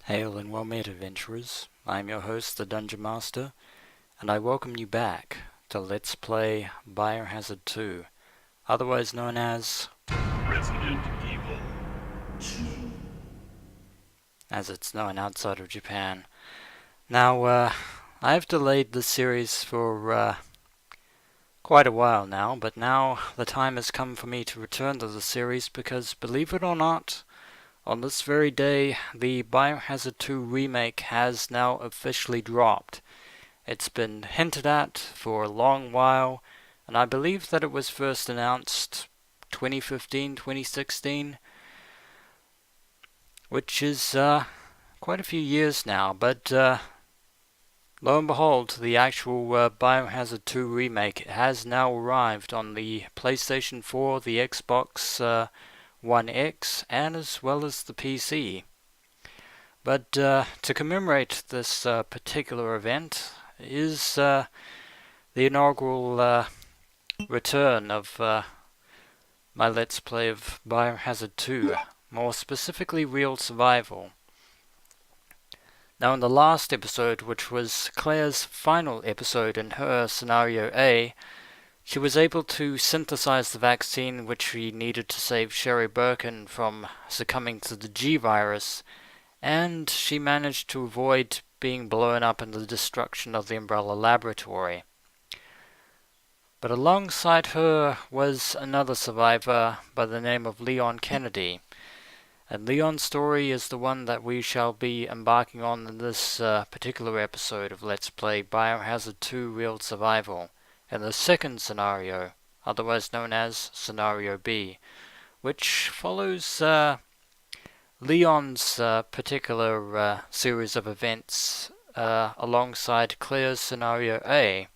Hail and well met, adventurers. I am your host, the Dungeon Master, and I welcome you back to Let's Play Biohazard 2, otherwise known as Resident Evil. as it's known outside of Japan. Now, I've delayed this series for quite a while now, but now the time has come for me to return to the series because, believe it or not, on this very day, the Biohazard 2 remake has now officially dropped. It's been hinted at for a long while, and I believe that it was first announced 2015, 2016, which is quite a few years now, but lo and behold, the actual Biohazard 2 remake has now arrived on the PlayStation 4, the Xbox One X, and as well as the PC. But to commemorate this particular event is the inaugural return of my Let's Play of Biohazard 2, more specifically Real Survival. Now in the last episode, which was Claire's final episode in her Scenario A, she was able to synthesize the vaccine which she needed to save Sherry Birkin from succumbing to the G virus, and she managed to avoid being blown up in the destruction of the Umbrella Laboratory. But alongside her was another survivor by the name of Leon Kennedy, and Leon's story is the one that we shall be embarking on in this particular episode of Let's Play Biohazard 2 Real Survival, in the second scenario, otherwise known as Scenario B, which follows Leon's particular series of events alongside Claire's Scenario A.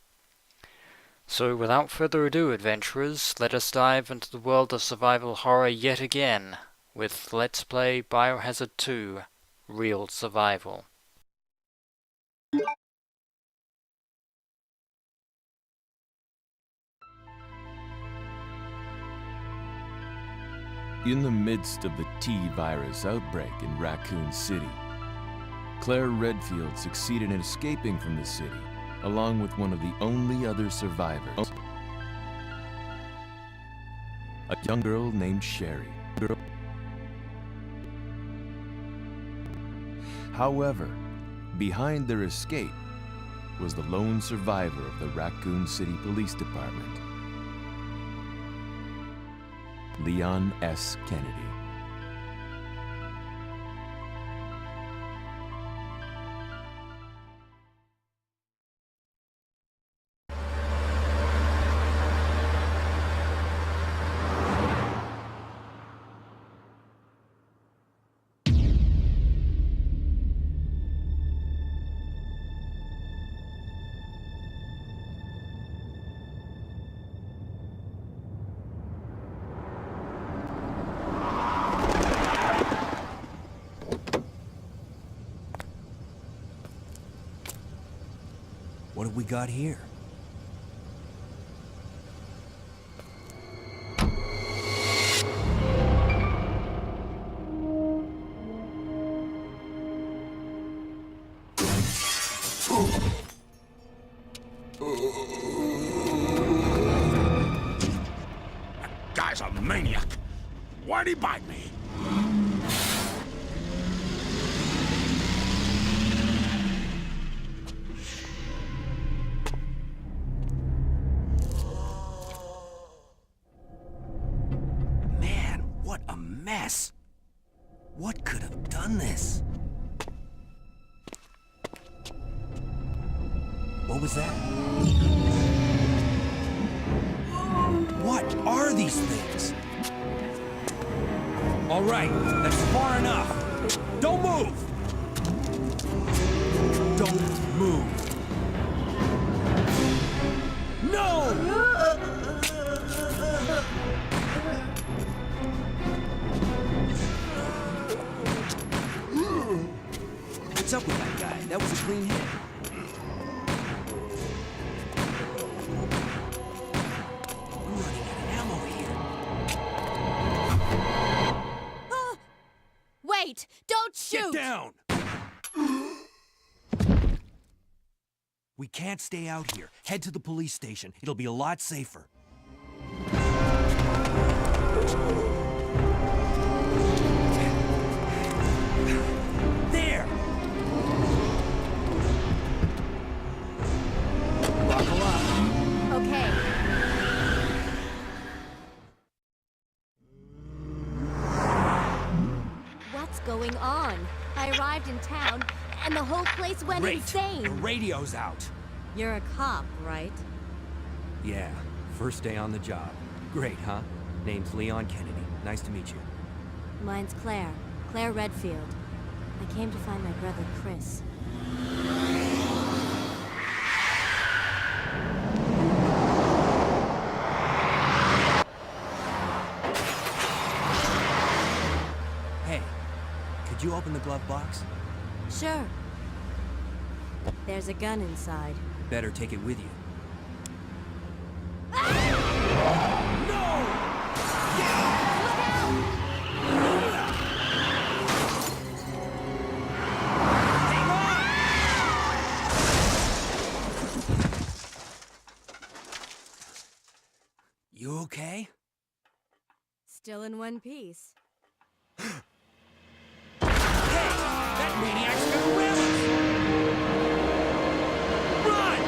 So without further ado, adventurers, let us dive into the world of survival horror yet again with Let's Play Biohazard 2 Real Survival. In the midst of the T-virus outbreak in Raccoon City, Claire Redfield succeeded in escaping from the city, along with one of the only other survivors, a young girl named Sherry. However, behind their escape was the lone survivor of the Raccoon City Police Department, Leon S. Kennedy. What have we got here? That guy's a maniac. Why'd he bite me? What a mess! What could have done this? What was that? What are these things? All right, that's far enough. Don't move! Don't move! No! What's up with that guy? That was a clean hit. We're running out of ammo here. Wait! Don't shoot! Get down! We can't stay out here. Head to the police station. It'll be a lot safer. There! Buckle up. Okay. What's going on? I arrived in town, and the whole place went Great. insane. The radio's out. You're a cop, right? Yeah, first day on the job. Great, huh? Name's Leon Kennedy. Nice to meet you. Mine's Claire. Claire Redfield. I came to find my brother, Chris. Hey, could you open the glove box? Sure. There's a gun inside. Better take it with you. You okay? Still in one piece. That maniac's gonna ram us! Run!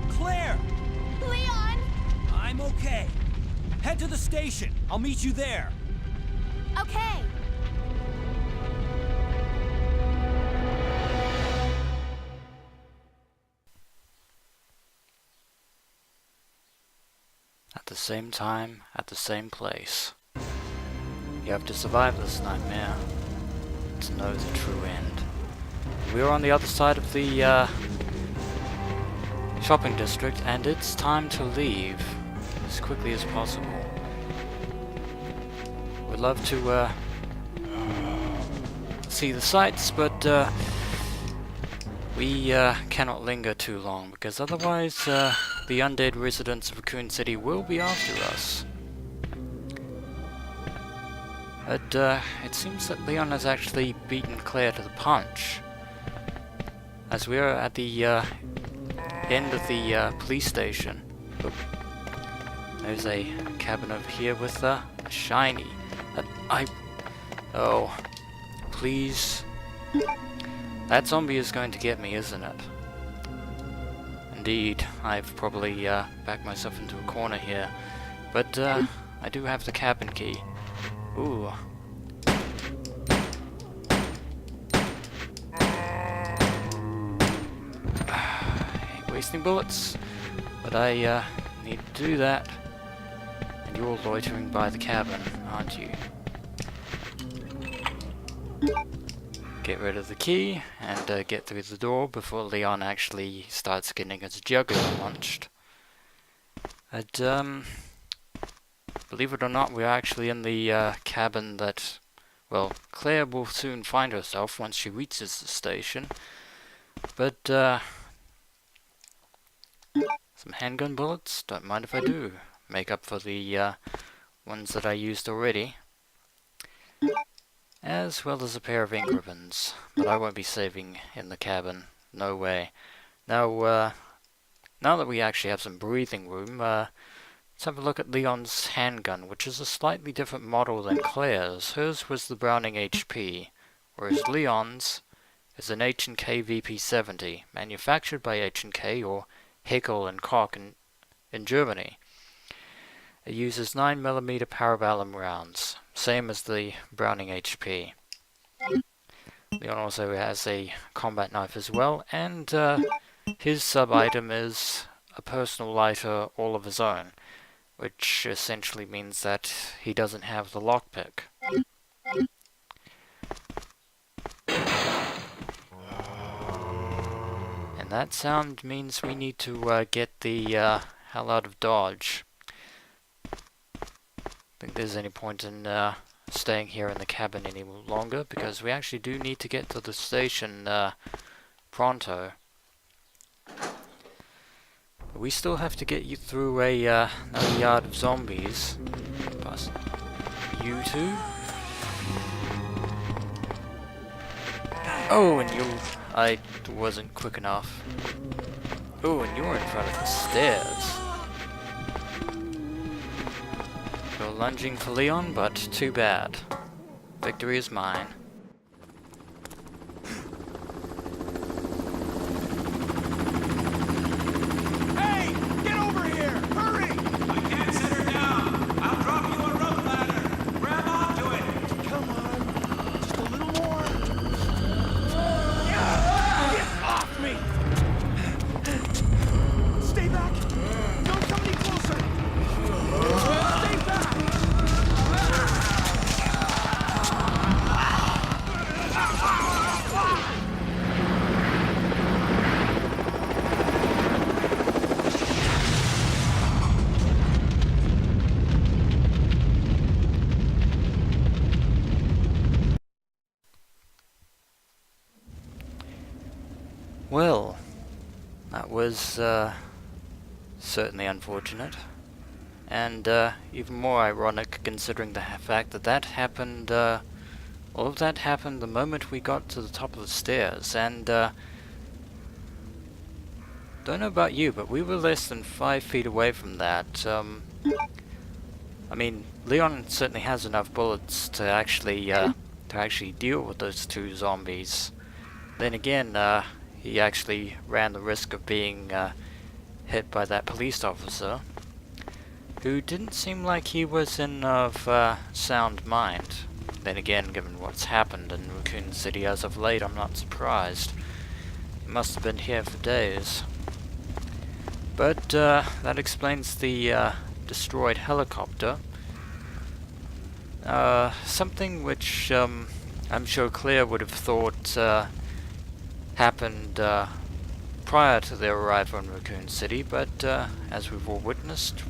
Claire! Leon! I'm okay. Head to the station. I'll meet you there. Okay. At the same time, at the same place. You have to survive this nightmare to know the true end. We're on the other side of the shopping district, and it's time to leave as quickly as possible. We'd love to see the sights, but we cannot linger too long, because otherwise the undead residents of Raccoon City will be after us. But it seems that Leon has actually beaten Claire to the punch, as we are at the end of the police station. Oop. There's a cabin over here with a shiny. Oh, please. That zombie is going to get me, isn't it? Indeed, I've probably backed myself into a corner here. But I do have the cabin key. Ooh. Hate wasting bullets, but I need to do that. And you're loitering by the cabin, aren't you? Get rid of the key and get through the door before Leon actually starts getting his jugular punched. But believe it or not, we're actually in the cabin that, well, Claire will soon find herself once she reaches the station. But some handgun bullets, don't mind if I do. Make up for the ones that I used already. As well as a pair of ink ribbons, but I won't be saving in the cabin. No way. Now, now that we actually have some breathing room, let's have a look at Leon's handgun, which is a slightly different model than Claire's. Hers was the Browning HP, whereas Leon's is an H&K VP70, manufactured by H&K or Hickel and Koch in Germany. It uses 9mm parabellum rounds, same as the Browning HP. Leon also has a combat knife as well, and his sub-item is a personal lighter all of his own, which essentially means that he doesn't have the lockpick. And that sound means we need to get the hell out of Dodge. I think there's any point in staying here in the cabin any longer, because we actually do need to get to the station pronto. But we still have to get you through another yard of zombies. Past you two. Oh, and I wasn't quick enough. Oh, and you're in front of the stairs. You're lunging for Leon, but too bad. Victory is mine. Hey! Get over here! Hurry! I can't set her down. I'll drop you a rope ladder. Grab onto it. Come on. Just a little more. Get off me! Stay back! Don't come any closer! Stay back! Well, that was certainly unfortunate, and even more ironic considering the fact that that happened, all of that happened the moment we got to the top of the stairs, and don't know about you, but we were less than 5 feet away from that. I mean, Leon certainly has enough bullets to actually deal with those two zombies. Then again, he actually ran the risk of being hit by that police officer, who didn't seem like he was in sound mind. Then again, given what's happened in Raccoon City as of late, I'm not surprised. He must have been here for days. But that explains the destroyed helicopter. Something which I'm sure Claire would have thought happened prior to their arrival in Raccoon City, but as we've all witnessed,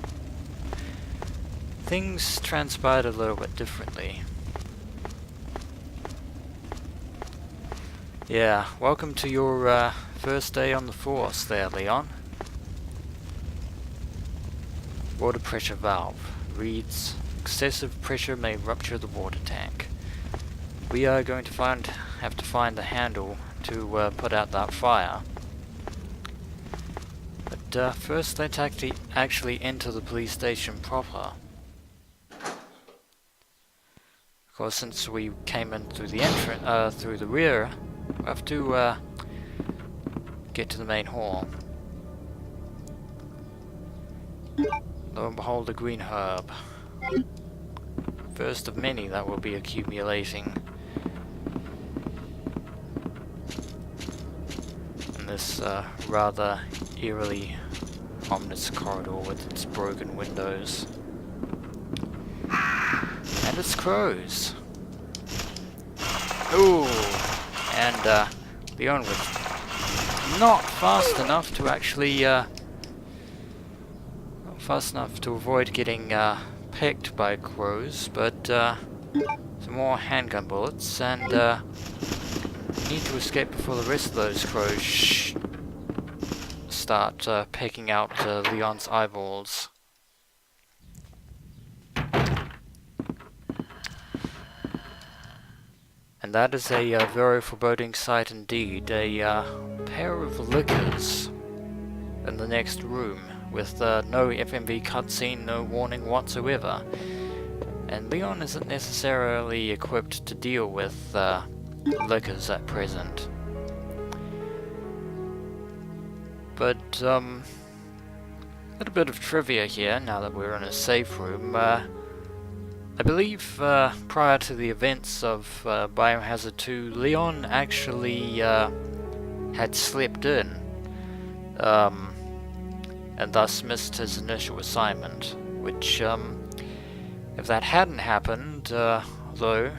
things transpired a little bit differently. Yeah, welcome to your first day on the force there, Leon. Water pressure valve reads, excessive pressure may rupture the water tank. We are going to have to find the handle to put out that fire. But first let's actually enter the police station proper. Of course, since we came in through the through the rear, we have to get to the main hall. Lo and behold, a green herb. First of many that will be accumulating. This rather eerily ominous corridor with its broken windows. And its crows. Ooh! And Leon was not fast enough to actually, not fast enough to avoid getting picked by crows, but some more handgun bullets, and need to escape before the rest of those crows start pecking out Leon's eyeballs. And that is a very foreboding sight indeed. A pair of lickers in the next room with no FMV cutscene, no warning whatsoever. And Leon isn't necessarily equipped to deal with lickers at present. But a little bit of trivia here now that we're in a safe room. I believe prior to the events of Biohazard 2, Leon actually had slept in and thus missed his initial assignment, which if that hadn't happened, though,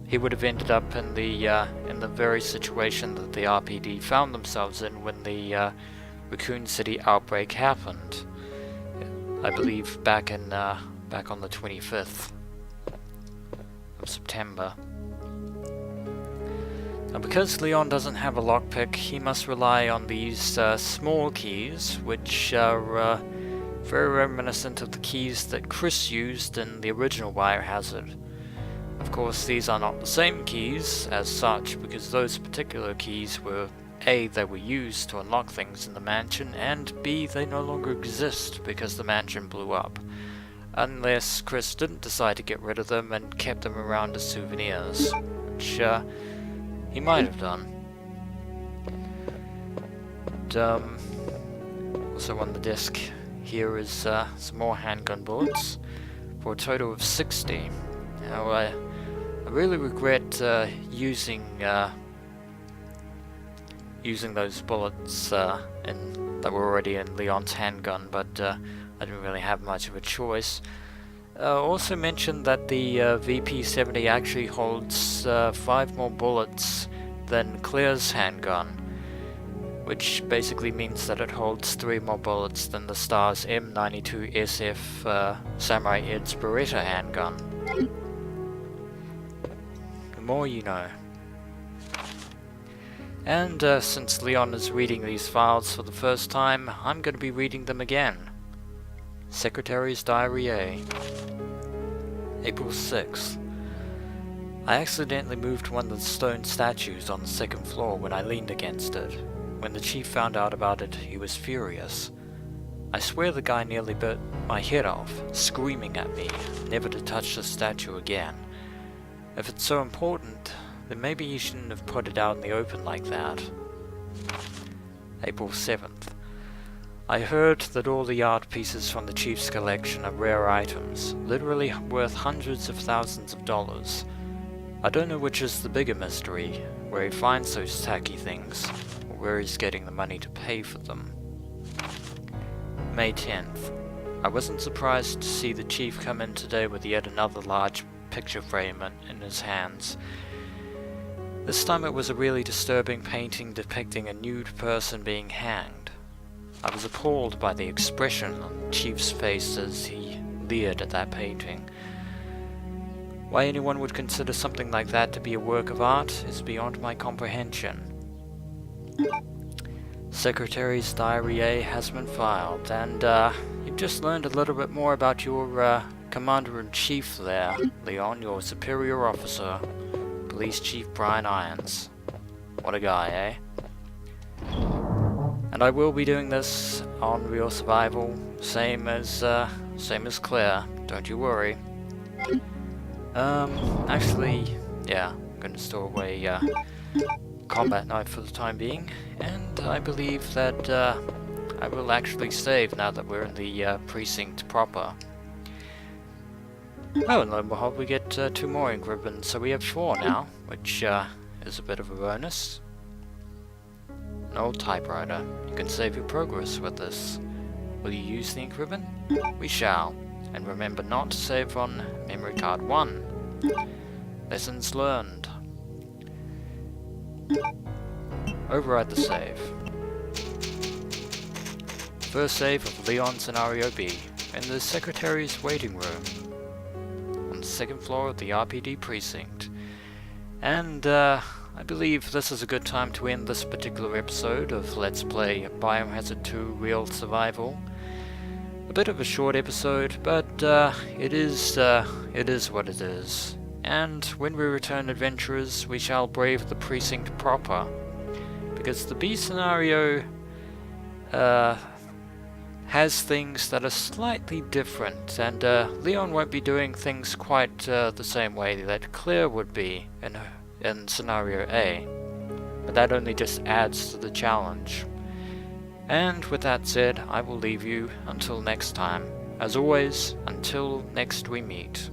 he would have ended up in the very situation that the RPD found themselves in when the Raccoon City outbreak happened. I believe back on the 25th of September. And because Leon doesn't have a lockpick, he must rely on these small keys, which are very reminiscent of the keys that Chris used in the original Biohazard. Of course, these are not the same keys as such, because those particular keys were A, they were used to unlock things in the mansion, and B, they no longer exist because the mansion blew up. Unless Chris didn't decide to get rid of them and kept them around as souvenirs, which he might have done. And, also on the disc here is some more handgun bullets for a total of 60. Now I really regret using those bullets that were already in Leon's handgun, but I didn't really have much of a choice. Also mentioned that the VP-70 actually holds 5 more bullets than Claire's handgun, which basically means that it holds 3 more bullets than the Star's M92 SF Samurai Ed's Beretta handgun. The more you know. And since Leon is reading these files for the first time, I'm going to be reading them again. Secretary's Diary A. April 6th. I accidentally moved one of the stone statues on the 2nd floor when I leaned against it. When the chief found out about it, he was furious. I swear the guy nearly bit my head off, screaming at me never to touch the statue again. If it's so important, then maybe you shouldn't have put it out in the open like that. April 7th. I heard that all the art pieces from the chief's collection are rare items, literally worth hundreds of thousands of dollars. I don't know which is the bigger mystery, where he finds those tacky things, or where he's getting the money to pay for them. May 10th. I wasn't surprised to see the chief come in today with yet another large picture frame in his hands. This time it was a really disturbing painting depicting a nude person being hanged. I was appalled by the expression on the chief's face as he leered at that painting. Why anyone would consider something like that to be a work of art is beyond my comprehension. Secretary's Diary A has been filed, and you've just learned a little bit more about your Commander-in-Chief there, Leon, your superior officer, Police Chief Brian Irons. What a guy, eh? And I will be doing this on Real Survival, same as Claire, don't you worry. Actually, yeah, I'm gonna store away combat knife for the time being, and I believe that I will actually save now that we're in the precinct proper. Oh, and lo and behold, we get 2 more ink ribbons, so we have 4 now, which is a bit of a bonus. An old typewriter. You can save your progress with this. Will you use the ink ribbon? We shall. And remember not to save on memory card 1. Lessons learned. Override the save. First save of Leon Scenario B in the Secretary's waiting room on the 2nd floor of the RPD precinct. And I believe this is a good time to end this particular episode of Let's Play Biohazard 2 Real Survival. A bit of a short episode, but it is what it is. And when we return, adventurers, we shall brave the precinct proper, because the B scenario has things that are slightly different, and Leon won't be doing things quite the same way that Claire would be in scenario A, but that only just adds to the challenge. And with that said, I will leave you until next time. As always, until next we meet.